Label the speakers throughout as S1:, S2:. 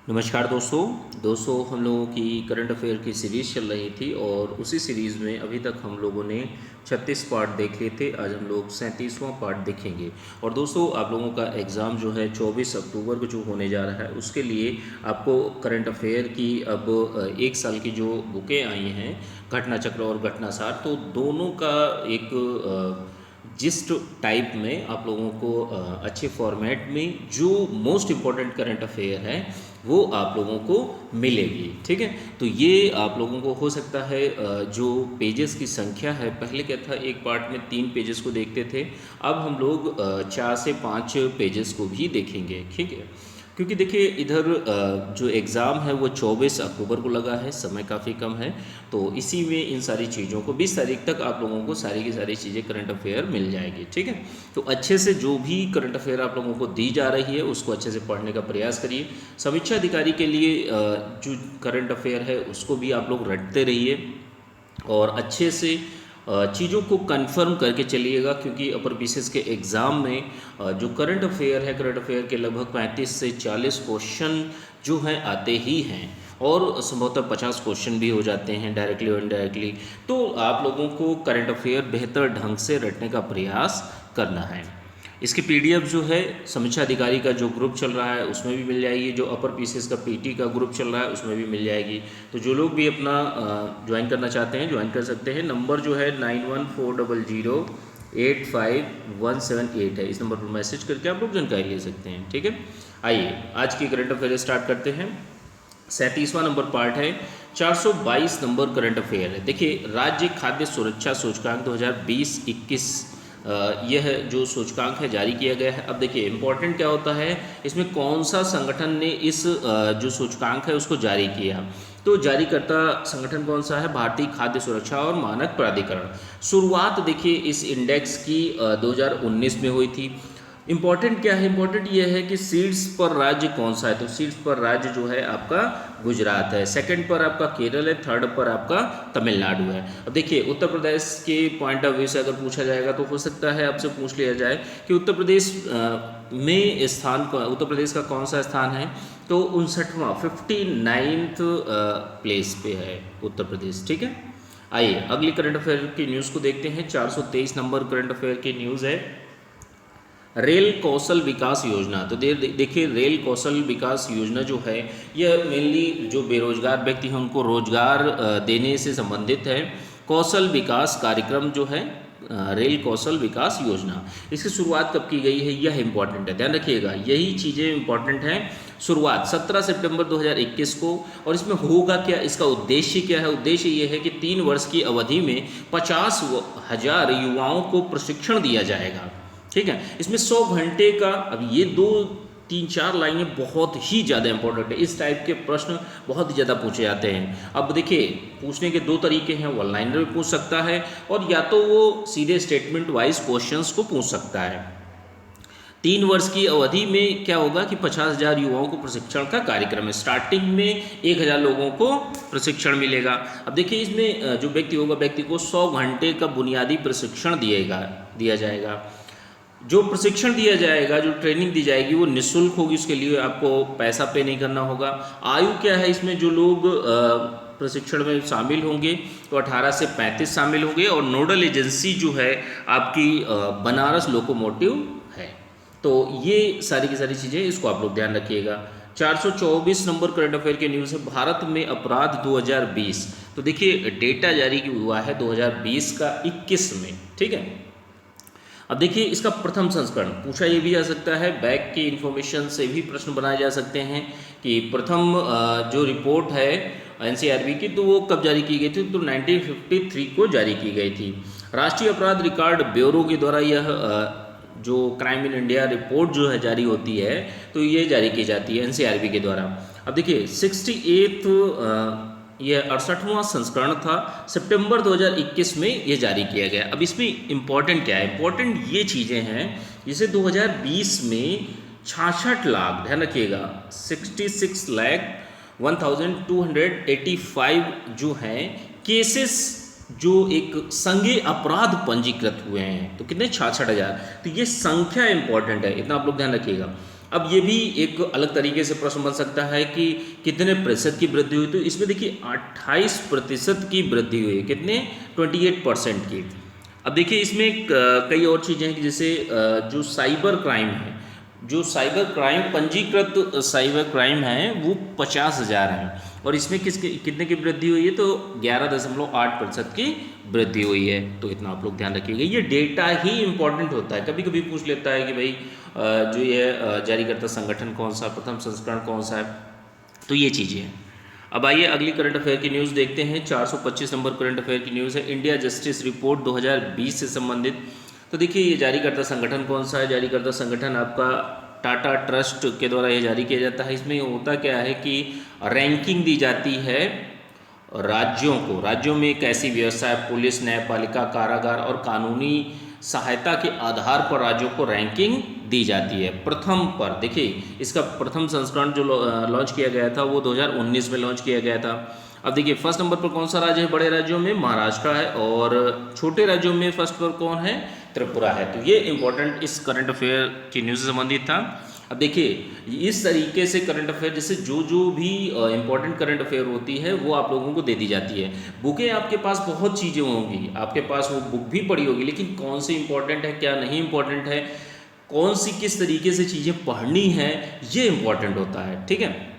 S1: नमस्कार दोस्तों हम लोगों की करंट अफेयर की सीरीज़ चल रही थी और उसी सीरीज़ में अभी तक हम लोगों ने 36 पार्ट देख लिए थे। आज हम लोग 37वां पार्ट देखेंगे। और दोस्तों आप लोगों का एग्ज़ाम जो है 24 अक्टूबर को जो होने जा रहा है उसके लिए आपको करंट अफेयर की अब एक साल की जो बुकें आई हैं, घटना चक्र और घटनासार, तो दोनों का एक जिस्ट टाइप में आप लोगों को अच्छे फॉर्मेट में जो मोस्ट इम्पॉर्टेंट करंट अफेयर है वो आप लोगों को मिलेगी। ठीक है, तो ये आप लोगों को हो सकता है जो पेजेस की संख्या है, पहले क्या था एक पार्ट में 3 पेजेस को देखते थे, अब हम लोग 4 से 5 पेजेस को भी देखेंगे। ठीक है, क्योंकि देखिए इधर जो एग्ज़ाम है वो 24 अक्टूबर को लगा है, समय काफ़ी कम है, तो इसी में इन सारी चीज़ों को 20 तारीख तक आप लोगों को सारी की सारी चीज़ें करंट अफेयर मिल जाएगी। ठीक है, तो अच्छे से जो भी करंट अफेयर आप लोगों को दी जा रही है उसको अच्छे से पढ़ने का प्रयास करिए। समीक्षा अधिकारी के लिए जो करंट अफेयर है उसको भी आप लोग रटते रहिए और अच्छे से चीज़ों को कंफर्म करके चलिएगा, क्योंकि अपर बीसीएस के एग्ज़ाम में जो करंट अफेयर है, करंट अफेयर के लगभग 35 से 40 क्वेश्चन जो हैं आते ही हैं और संभवतः 50 क्वेश्चन भी हो जाते हैं डायरेक्टली और इनडायरेक्टली। तो आप लोगों को करंट अफेयर बेहतर ढंग से रटने का प्रयास करना है। इसकी पीडीएफ जो है समीक्षा अधिकारी का जो ग्रुप चल रहा है उसमें भी मिल जाएगी, जो अपर पीसीएस का पीटी का ग्रुप चल रहा है उसमें भी मिल जाएगी। तो जो लोग भी अपना ज्वाइन करना चाहते हैं ज्वाइन कर सकते हैं। नंबर जो है 9140085178 है, इस नंबर पर मैसेज करके आप लोग जानकारी ले सकते हैं। ठीक है, आइए आज की करंट अफेयर स्टार्ट करते हैं। 37वां नंबर पार्ट है, 422 नंबर करंट अफेयर है। देखिए राज्य खाद्य सुरक्षा सूचकांक 2020-21 यह जो सूचकांक है जारी किया गया है। अब देखिए इम्पॉर्टेंट क्या होता है इसमें, कौन सा संगठन ने इस जो सूचकांक है उसको जारी किया। तो जारीकर्ता संगठन कौन सा है? भारतीय खाद्य सुरक्षा और मानक प्राधिकरण। शुरुआत देखिए इस इंडेक्स की 2019 में हुई थी। इम्पॉर्टेंट क्या है? इम्पॉर्टेंट ये है कि सीट्स पर राज्य कौन सा है, तो सीट्स पर राज्य जो है आपका गुजरात है, सेकंड पर आपका केरल है, थर्ड पर आपका तमिलनाडु है। अब देखिए उत्तर प्रदेश के पॉइंट ऑफ व्यू से अगर पूछा जाएगा तो हो सकता है आपसे पूछ लिया जाए कि उत्तर प्रदेश में स्थान, उत्तर प्रदेश का कौन सा स्थान है, तो 59वां 59th प्लेस पे है उत्तर प्रदेश। ठीक है, आइए अगली करंट अफेयर की न्यूज़ को देखते हैं। 423 नंबर करंट अफेयर की न्यूज़ है, रेल कौशल विकास योजना। तो देखिए रेल कौशल विकास योजना जो है यह मेनली जो बेरोजगार व्यक्ति हैं उनको रोजगार देने से संबंधित है। कौशल विकास कार्यक्रम जो है रेल कौशल विकास योजना, इसकी शुरुआत कब की गई है यह इंपॉर्टेंट है, ध्यान रखिएगा, यही चीज़ें इंपॉर्टेंट हैं। शुरुआत 17 सितंबर 2021 को। और इसमें होगा क्या, इसका उद्देश्य क्या है? उद्देश्य ये है कि 3 वर्ष की अवधि में 50,000 युवाओं को प्रशिक्षण दिया जाएगा। ठीक है, इसमें 100 घंटे का, अब ये 2-3-4 लाइनें बहुत ही ज़्यादा इंपॉर्टेंट है, इस टाइप के प्रश्न बहुत ही ज़्यादा पूछे जाते हैं। अब देखिए पूछने के 2 तरीके हैं, वन लाइनर भी पूछ सकता है और या तो वो सीधे स्टेटमेंट वाइज क्वेश्चंस को पूछ सकता है। 3 वर्ष की अवधि में क्या होगा कि 50,000 युवाओं को प्रशिक्षण का कार्यक्रम है। स्टार्टिंग में 1,000 लोगों को प्रशिक्षण मिलेगा। अब देखिए इसमें जो व्यक्ति होगा, व्यक्ति को 100 घंटे का बुनियादी प्रशिक्षण दिया जाएगा। जो प्रशिक्षण दिया जाएगा, जो ट्रेनिंग दी जाएगी वो निःशुल्क होगी, उसके लिए आपको पैसा पे नहीं करना होगा। आयु क्या है इसमें, जो लोग प्रशिक्षण में शामिल होंगे तो 18 से 35 शामिल होंगे और नोडल एजेंसी जो है आपकी बनारस लोकोमोटिव है। तो ये सारी की सारी चीज़ें, इसको आप लोग ध्यान रखिएगा। 424 नंबर करंट अफेयर के न्यूज़ है, भारत में अपराध 2020। तो देखिए डेटा जारी हुआ है 2020 का 21 में। ठीक है, अब देखिए इसका प्रथम संस्करण पूछा ये भी जा सकता है, बैक की इन्फॉर्मेशन से भी प्रश्न बनाए जा सकते हैं कि प्रथम जो रिपोर्ट है एनसीआरबी की तो वो कब जारी की गई थी, तो 1953 को जारी की गई थी। राष्ट्रीय अपराध रिकॉर्ड ब्यूरो के द्वारा यह जो क्राइम इन इंडिया रिपोर्ट जो है जारी होती है, तो ये जारी की जाती है एनसीआरबी के द्वारा। अब देखिए 68 यह 68वां संस्करण था, सितंबर 2021 में ये जारी किया गया। अब इसमें इम्पॉर्टेंट क्या है? इम्पॉर्टेंट ये चीज़ें हैं, जैसे 2020 में 66 लाख, ध्यान रखिएगा, 66,01,285 जो हैं केसेस जो एक संज्ञेय अपराध पंजीकृत हुए हैं। तो कितने? 66,000। तो ये संख्या इंपॉर्टेंट है, इतना आप लोग ध्यान रखिएगा। अब ये भी एक अलग तरीके से प्रश्न बन सकता है कि कितने प्रतिशत की वृद्धि हुई, तो इसमें देखिए 28% की वृद्धि हुई है, कितने 28% की। अब देखिए इसमें कई और चीज़ें हैं, जैसे जो साइबर क्राइम है, जो साइबर क्राइम पंजीकृत साइबर क्राइम है वो 50,000 हैं, और इसमें कितने की वृद्धि हुई है, तो 11.8% की वृद्धि हुई है। तो इतना आप लोग ध्यान रखिएगा, ये डेटा ही इम्पोर्टेंट होता है। कभी कभी पूछ लेता है कि भाई जो ये जारीकर्ता संगठन कौन सा, प्रथम संस्करण कौन सा है, तो ये चीज़ें हैं। अब आइए अगली करंट अफेयर की न्यूज़ देखते हैं। 425 नंबर करंट अफेयर की न्यूज़ है, इंडिया जस्टिस रिपोर्ट 2020 से संबंधित। तो देखिए ये जारीकर्ता संगठन कौन सा है, जारीकर्ता संगठन आपका टाटा ट्रस्ट के द्वारा ये जारी किया जाता है। इसमें होता क्या है कि रैंकिंग दी जाती है राज्यों को, राज्यों में कैसी व्यवस्था है, पुलिस, न्यायपालिका, कारागार और कानूनी सहायता के आधार पर राज्यों को रैंकिंग दी जाती है। प्रथम पर देखिए इसका प्रथम संस्करण जो लॉन्च किया गया था वो 2019 में लॉन्च किया गया था। अब देखिए फर्स्ट नंबर पर कौन सा राज्य है, बड़े राज्यों में महाराष्ट्र है, और छोटे राज्यों में फर्स्ट पर कौन है, त्रिपुरा है। तो ये इंपॉर्टेंट इस करंट अफेयर की न्यूज़ से संबंधित था। अब देखिए इस तरीके से करंट अफेयर, जैसे जो भी इंपॉर्टेंट करंट अफेयर होती है वो आप लोगों को दे दी जाती है। बुकें आपके पास बहुत चीज़ें होंगी, आपके पास वो बुक भी पड़ी होगी, लेकिन कौन सी इंपॉर्टेंट है, क्या नहीं इंपॉर्टेंट है, कौन सी किस तरीके से चीज़ें पढ़नी है, ये इंपॉर्टेंट होता है। ठीक है,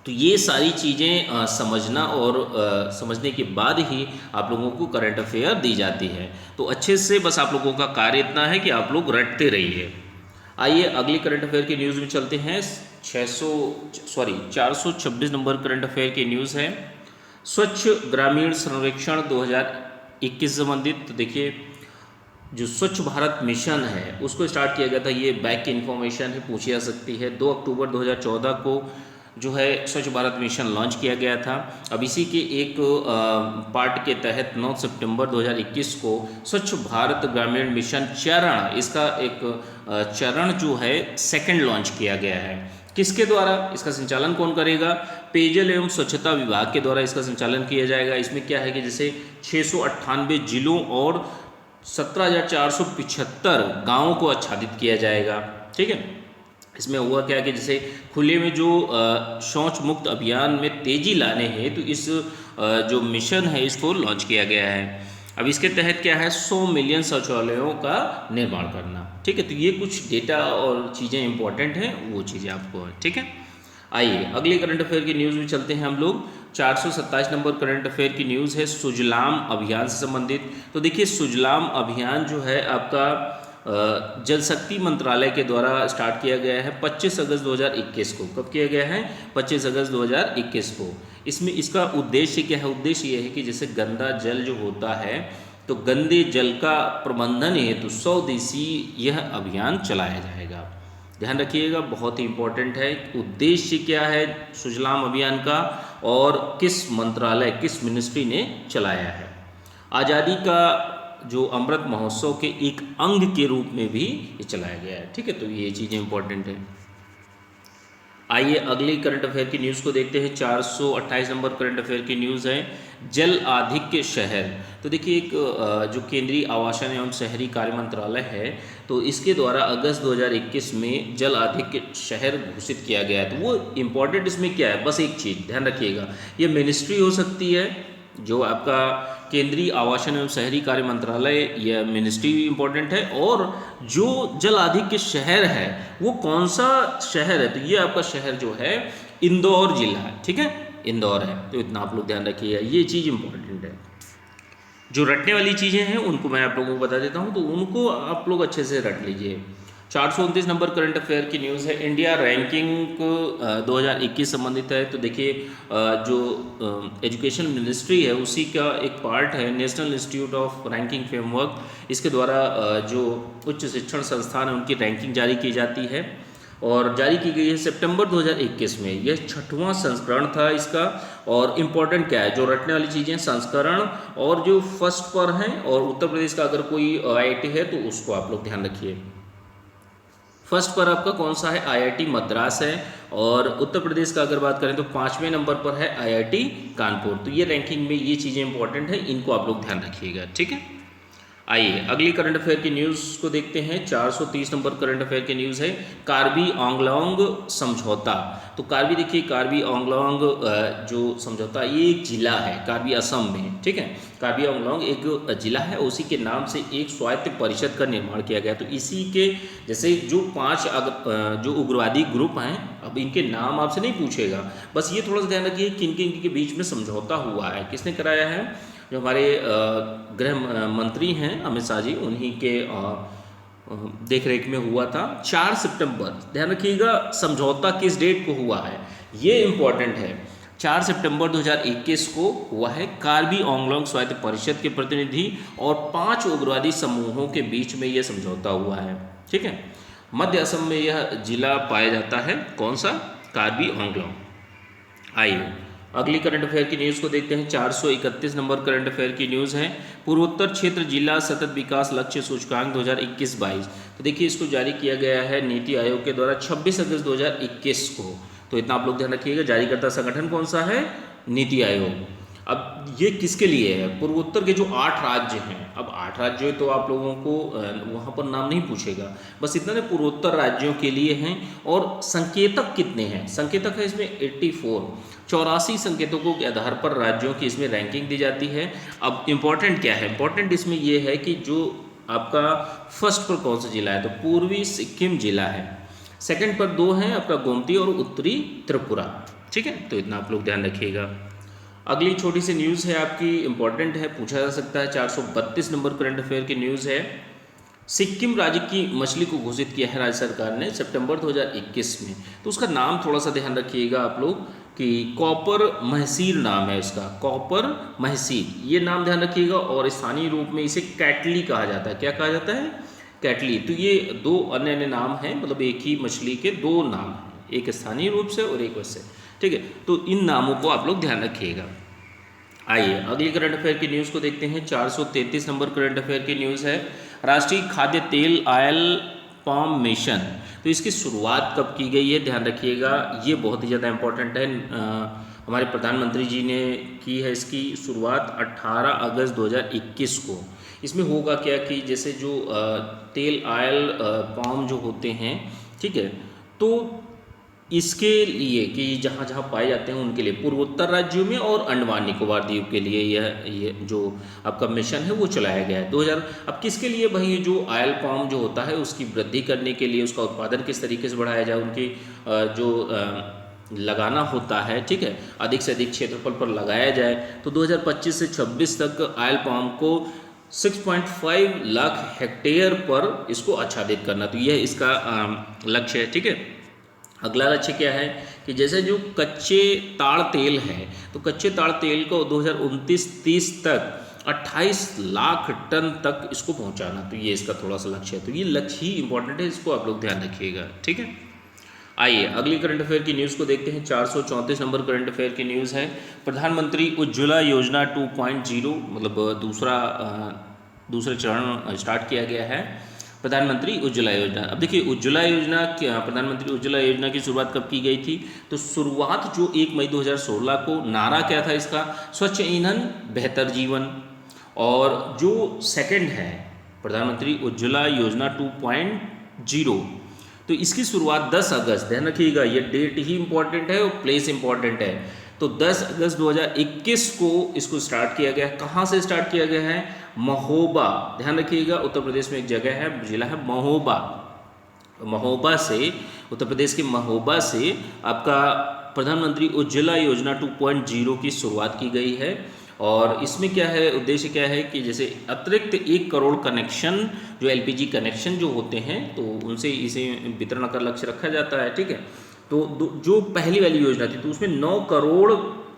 S1: तो ये सारी चीज़ें समझना और समझने के बाद ही आप लोगों को करंट अफेयर दी जाती है। तो अच्छे से बस आप लोगों का कार्य इतना है कि आप लोग रटते रहिए। आइए अगली करंट अफेयर की न्यूज़ में चलते हैं। 426 नंबर करंट अफेयर की न्यूज़ है, स्वच्छ ग्रामीण सर्वेक्षण 2021 संबंधित। तो देखिए जो स्वच्छ भारत मिशन है उसको स्टार्ट किया गया था, ये बैक की इन्फॉर्मेशन है, पूछी जा सकती है। 2 अक्टूबर 2014 को जो है स्वच्छ भारत मिशन लॉन्च किया गया था। अब इसी के एक पार्ट के तहत 9 सितंबर 2021 को स्वच्छ भारत ग्रामीण मिशन चरण, इसका एक चरण जो है सेकंड लॉन्च किया गया है। किसके द्वारा, इसका संचालन कौन करेगा, पेयजल एवं स्वच्छता विभाग के द्वारा इसका संचालन किया जाएगा। इसमें क्या है कि जैसे 698 जिलों और 17,475 गाँवों को आच्छादित किया जाएगा। ठीक है, इसमें हुआ क्या कि जैसे खुले में जो शौच मुक्त अभियान में तेज़ी लाने हैं, तो इस जो मिशन है इसको लॉन्च किया गया है। अब इसके तहत क्या है, 100 मिलियन शौचालयों का निर्माण करना। ठीक है, तो ये कुछ डेटा और चीज़ें इंपॉर्टेंट हैं, वो चीज़ें आपको है। ठीक है, आइए अगले करंट अफेयर की न्यूज़ में चलते हैं हम लोग। 427 नंबर करंट अफेयर की न्यूज़ है, सुजलाम अभियान से संबंधित। तो देखिए सुजलाम अभियान जो है आपका जल शक्ति मंत्रालय के द्वारा स्टार्ट किया गया है 25 अगस्त 2021 को। कब किया गया है, 25 अगस्त 2021 को। इसमें इसका उद्देश्य क्या है, उद्देश्य ये है कि जैसे गंदा जल जो होता है, तो गंदे जल का प्रबंधन हेतु 100 दिवसीय यह अभियान चलाया जाएगा। ध्यान रखिएगा, बहुत ही इंपॉर्टेंट है। उद्देश्य क्या है सुजलाम अभियान का, और किस मंत्रालय, किस मिनिस्ट्री ने चलाया है। आज़ादी का जो अमृत महोत्सव के एक अंग के रूप में भी ये चलाया गया है। ठीक है, तो ये चीज़ें इंपॉर्टेंट है। आइए अगली करंट अफेयर की न्यूज़ को देखते हैं। 428 नंबर करंट अफेयर की न्यूज़ है, जल आधिक्य शहर। तो देखिए एक जो केंद्रीय आवासन एवं शहरी कार्य मंत्रालय है, तो इसके द्वारा अगस्त 2021 में जल आधिक्य शहर घोषित किया गया है। तो वो इम्पॉर्टेंट इसमें क्या है, बस एक चीज़ ध्यान रखिएगा, ये मिनिस्ट्री हो सकती है, जो आपका केंद्रीय आवासन एवं शहरी कार्य मंत्रालय, यह मिनिस्ट्री भी इम्पोर्टेंट है। और जो जल आधिक्य शहर है वो कौन सा शहर है, तो ये आपका शहर जो है इंदौर जिला है। ठीक है, इंदौर है, तो इतना आप लोग ध्यान रखिएगा, ये चीज़ इम्पोर्टेंट है। जो रटने वाली चीज़ें हैं उनको मैं आप लोगों को बता देता हूँ, तो उनको आप लोग अच्छे से रट लीजिए। 429 नंबर करंट अफेयर की न्यूज़ है, इंडिया रैंकिंग 2021 संबंधित है। तो देखिए जो एजुकेशन मिनिस्ट्री है उसी का एक पार्ट है national institute of ranking framework. इसके द्वारा जो उच्च शिक्षण संस्थान है उनकी रैंकिंग जारी की जाती है, और जारी की गई है सितंबर 2021 में। यह 6वां संस्करण था इसका। और इम्पोर्टेंट क्या है, जो रटने वाली चीज़ें संस्करण और जो फर्स्ट पर हैं, और उत्तर प्रदेश का अगर कोई IIT है तो उसको आप लोग ध्यान रखिए। फर्स्ट पर आपका कौन सा है, IIT मद्रास है। और उत्तर प्रदेश का अगर बात करें तो 5वें नंबर पर है IIT कानपुर। तो ये रैंकिंग में ये चीज़ें इंपॉर्टेंट है, इनको आप लोग ध्यान रखिएगा। ठीक है, आइए अगली करंट अफेयर की न्यूज़ को देखते हैं। 430 नंबर करंट अफेयर की न्यूज़ है कार्बी आंगलोंग समझौता। तो कार्बी देखिए, कार्बी आंगलोंग जो समझौता, ये एक जिला है कार्बी असम में, ठीक है। कार्बी आंगलोंग एक जिला है, उसी के नाम से एक स्वायत्त परिषद का निर्माण किया गया। तो इसी के जैसे जो 5 जो उग्रवादी ग्रुप हैं, अब इनके नाम आपसे नहीं पूछेगा, बस ये थोड़ा सा ध्यान रखिए किन किन के बीच में समझौता हुआ है, किसने कराया है। जो हमारे गृह मंत्री हैं अमित शाह जी, उन्हीं के देख रेख में हुआ था। 4 सितंबर, ध्यान रखिएगा समझौता किस डेट को हुआ है, ये इम्पॉर्टेंट है। 4 सितंबर 2021 को हुआ है। कार्बी आंगलोंग स्वायत्त परिषद के प्रतिनिधि और 5 उग्रवादी समूहों के बीच में यह समझौता हुआ है, ठीक है। मध्य असम में यह जिला पाया जाता है, कौन सा, कार्बी आंगलोंग। आइए अगली करंट अफेयर की न्यूज़ को देखते हैं। 431 नंबर करंट अफेयर की न्यूज़ है पूर्वोत्तर क्षेत्र जिला सतत विकास लक्ष्य सूचकांक 2021-22। तो देखिए इसको जारी किया गया है नीति आयोग के द्वारा 26 अगस्त 2021 को। तो इतना आप लोग ध्यान रखिएगा, जारी करता संगठन कौन सा है, नीति आयोग। अब ये किसके लिए है, पूर्वोत्तर के जो 8 राज्य हैं। अब 8 राज्य तो आप लोगों को वहाँ पर नाम नहीं पूछेगा, बस इतना नहीं, पूर्वोत्तर राज्यों के लिए हैं। और संकेतक कितने हैं, संकेतक है इसमें 84 संकेतकों के आधार पर राज्यों की इसमें रैंकिंग दी जाती है। अब इम्पॉर्टेंट क्या है, इम्पॉर्टेंट इसमें यह है कि जो आपका फर्स्ट पर कौन सा जिला है, तो पूर्वी सिक्किम जिला है। सेकंड पर 2 हैं आपका गोमती और उत्तरी त्रिपुरा, ठीक है। तो इतना आप लोग ध्यान रखिएगा। अगली छोटी सी न्यूज़ है आपकी, इम्पॉर्टेंट है, पूछा जा सकता है। 432 नंबर करंट अफेयर की न्यूज़ है सिक्किम राज्य की मछली को घोषित किया है राज्य सरकार ने सितंबर 2021 में। तो उसका नाम थोड़ा सा ध्यान रखिएगा आप लोग कि कॉपर महसीर नाम है इसका, कॉपर महसीर, ये नाम ध्यान रखिएगा। और स्थानीय रूप में इसे कैटली कहा जाता है, क्या कहा जाता है, कैटली। तो ये 2 अन्य नाम हैं, मतलब एक ही मछली के 2 नाम हैं, एक स्थानीय रूप से और एक वैसे, ठीक है। तो इन नामों को आप लोग ध्यान रखिएगा। आइए अगली करंट अफेयर की न्यूज़ को देखते हैं। 433 नंबर करंट अफेयर की न्यूज़ है राष्ट्रीय खाद्य तेल ऑयल पाम मिशन। तो इसकी शुरुआत कब की गई है, ध्यान रखिएगा, ये बहुत ही ज़्यादा इम्पोर्टेंट है। हमारे प्रधानमंत्री जी ने की है इसकी शुरुआत 18 अगस्त 2021 को। इसमें होगा क्या कि जैसे जो तेल ऑयल पाम जो होते हैं, ठीक है, तो इसके लिए कि जहाँ जहाँ पाए जाते हैं उनके लिए पूर्वोत्तर राज्यों में और अंडमान निकोबार द्वीप के लिए ये जो आपका मिशन है वो चलाया गया है 2000। अब किसके लिए भाई, जो ऑयल पाम जो होता है उसकी वृद्धि करने के लिए, उसका उत्पादन किस तरीके से बढ़ाया जाए, उनकी जो लगाना होता है, ठीक है, अधिक से अधिक क्षेत्रफल पर लगाया जाए। तो 2025 से 26 तक ऑयल पाम को 6.5 लाख हेक्टेयर पर इसको आच्छादित करना, तो यह इसका लक्ष्य है, ठीक है। अगला लक्ष्य क्या है कि जैसे जो कच्चे ताड़ तेल है, तो कच्चे ताड़ तेल को 2029-30 तक 28 लाख टन तक इसको पहुंचाना, तो ये इसका थोड़ा सा लक्ष्य है। तो ये लक्ष्य ही इंपॉर्टेंट है, इसको आप लोग ध्यान रखिएगा, ठीक है। आइए अगली करंट अफेयर की न्यूज़ को देखते हैं। 434 नंबर करंट अफेयर की न्यूज़ है प्रधानमंत्री उज्ज्वला योजना 2.0, मतलब दूसरे चरण स्टार्ट किया गया है, प्रधानमंत्री उज्ज्वला योजना। अब देखिए उज्ज्वला योजना क्या, प्रधानमंत्री उज्ज्वला योजना की शुरुआत कब की गई थी, तो शुरुआत जो 1 मई 2016 को, नारा क्या था इसका, स्वच्छ ईंधन बेहतर जीवन। और जो सेकंड है प्रधानमंत्री उज्ज्वला योजना 2.0, तो इसकी शुरुआत 10 अगस्त, ध्यान रखिएगा ये डेट ही इंपॉर्टेंट है और प्लेस इंपॉर्टेंट है। तो 10 अगस्त 2021 को इसको स्टार्ट किया गया। कहाँ से स्टार्ट किया गया है, महोबा, ध्यान रखिएगा, उत्तर प्रदेश में एक जगह है, जिला है महोबा। महोबा से, उत्तर प्रदेश के महोबा से आपका प्रधानमंत्री उज्ज्वला योजना 2.0 की शुरुआत की गई है। और इसमें क्या है, उद्देश्य क्या है कि जैसे अतिरिक्त 1 करोड़ कनेक्शन, जो एलपीजी कनेक्शन जो होते हैं, तो उनसे इसे वितरण का लक्ष्य रखा जाता है, ठीक है। तो जो पहली वाली योजना थी तो उसमें 9 करोड़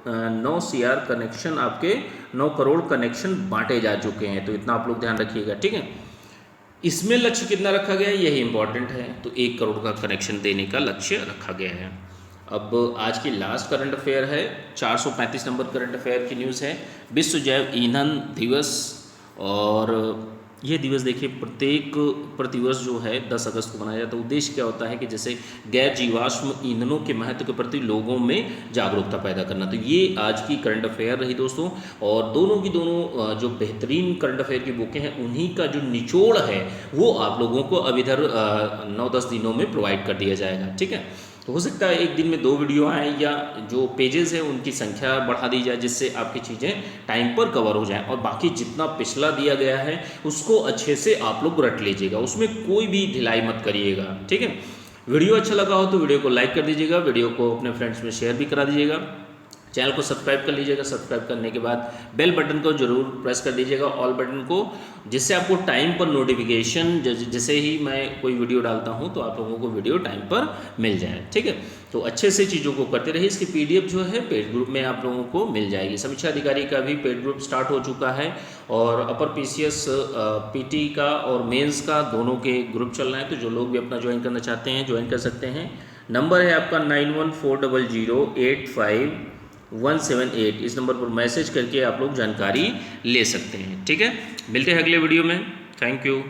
S1: 9 CR कनेक्शन, आपके 9 करोड़ कनेक्शन बांटे जा चुके हैं। तो इतना आप लोग ध्यान रखिएगा, ठीक है। इसमें लक्ष्य कितना रखा गया है, यही इंपॉर्टेंट है। तो 1 करोड़ का कनेक्शन देने का लक्ष्य रखा गया है। अब आज की लास्ट करंट अफेयर है, 435 नंबर करंट अफेयर की न्यूज़ है विश्व जैव ईंधन दिवस। और यह दिवस देखिए प्रत्येक प्रतिवर्ष जो है 10 अगस्त को मनाया जाता है। उद्देश्य क्या होता है कि जैसे गैर जीवाश्म ईंधनों के महत्व के प्रति लोगों में जागरूकता पैदा करना। तो ये आज की करंट अफेयर रही दोस्तों, और दोनों की दोनों जो बेहतरीन करंट अफेयर की बुकें हैं उन्हीं का जो निचोड़ है वो आप लोगों को अब इधर 9-10 दिनों में प्रोवाइड कर दिया जाएगा। ठीक है, तो हो सकता है एक दिन में 2 वीडियो आए, या जो पेजेस हैं उनकी संख्या बढ़ा दी जाए जिससे आपकी चीज़ें टाइम पर कवर हो जाएं, और बाकी जितना पिछला दिया गया है उसको अच्छे से आप लोग रट लीजिएगा, उसमें कोई भी ढिलाई मत करिएगा। ठीक है, वीडियो अच्छा लगा हो तो वीडियो को लाइक कर दीजिएगा, वीडियो को अपने फ्रेंड्स में शेयर भी करा दीजिएगा, चैनल को सब्सक्राइब कर लीजिएगा। सब्सक्राइब करने के बाद बेल बटन को जरूर प्रेस कर दीजिएगा, ऑल बटन को, जिससे आपको टाइम पर नोटिफिकेशन जैसे ही मैं कोई वीडियो डालता हूं तो आप लोगों को वीडियो टाइम पर मिल जाए। ठीक है, तो अच्छे से चीज़ों को करते रहिए। इसकी PDF जो है पेड ग्रुप में आप लोगों को मिल जाएगी। समीक्षा अधिकारी का भी पेड ग्रुप स्टार्ट हो चुका है, और अपर PCS PT का और मेंस का दोनों के ग्रुप चल रहे हैं। तो जो लोग भी अपना ज्वाइन करना चाहते हैं ज्वाइन कर सकते हैं। नंबर है आपका 9140085178। इस नंबर पर मैसेज करके आप लोग जानकारी ले सकते हैं। ठीक है, मिलते हैं अगले वीडियो में। Thank you.